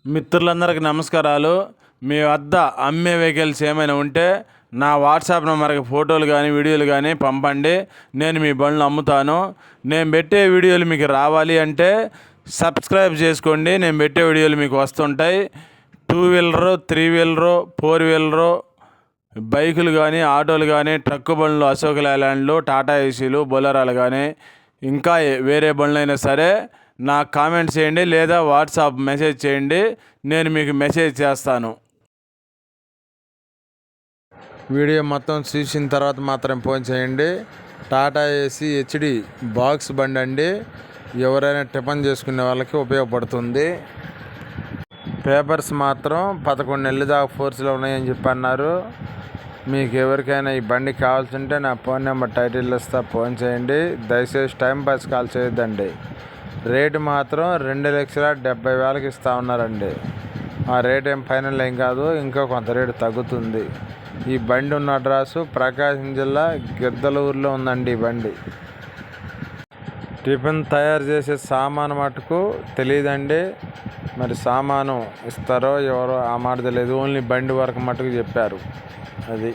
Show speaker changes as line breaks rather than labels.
మిత్రులందరికీ నమస్కారాలు. మీ వద్ద అమ్మే వెహికల్స్ ఏమైనా ఉంటే నా వాట్సాప్ నెంబర్కి ఫోటోలు కానీ వీడియోలు కానీ పంపండి. నేను మీ బండ్లు అమ్ముతాను. నేను పెట్టే వీడియోలు మీకు రావాలి అంటే సబ్స్క్రైబ్ చేసుకోండి. నేను పెట్టే వీడియోలు మీకు వస్తుంటాయి. 2 వీలరు, 3 వీలరు, 4 వీలరు బైకులు కానీ, ఆటోలు కానీ, ట్రక్కు బండ్లు, అశోక్ లేలాండ్లు, టాటా ఏసీలు, బొలెరోలు కానీ, ఇంకా వేరే బండ్లైనా సరే నాకు కామెంట్ చేయండి లేదా వాట్సాప్ మెసేజ్ చేయండి. నేను మీకు మెసేజ్ చేస్తాను. వీడియో మొత్తం చూసిన తర్వాత మాత్రం ఫోన్ చేయండి. టాటా ఏసీ హెచ్డి బాక్స్ బండి అండి. ఎవరైనా టిఫన్ చేసుకునే వాళ్ళకి ఉపయోగపడుతుంది. పేపర్స్ మాత్రం 11 నెలల దాకా ఫోర్స్లో ఉన్నాయని చెప్పి అన్నారు. మీకు ఎవరికైనా ఈ బండి కావాల్సి ఉంటే నా ఫోన్ నెంబర్ టైటిల్ ఇస్తా, ఫోన్ చేయండి. దయచేసి టైం పాస్ కాల్ చేయొద్దండి. రేటు మాత్రం 2,70,000కి ఇస్తూ ఉన్నారండి. ఆ రేట్ ఏం ఫైనల్ ఏం కాదు, ఇంకా కొంత రేటు తగ్గుతుంది. ఈ బండి ఉన్న అడ్రస్సు ప్రకాశం జిల్లా గిద్దలూరులో ఉందండి. ఈ బండి టిఫిన్ తయారు చేసే సామాను మటుకు తెలియదండి. మరి సామాను ఇస్తారో ఎవరో ఆ మాట తెలియదు. ఓన్లీ బండి వరకు మటుకు చెప్పారు. అది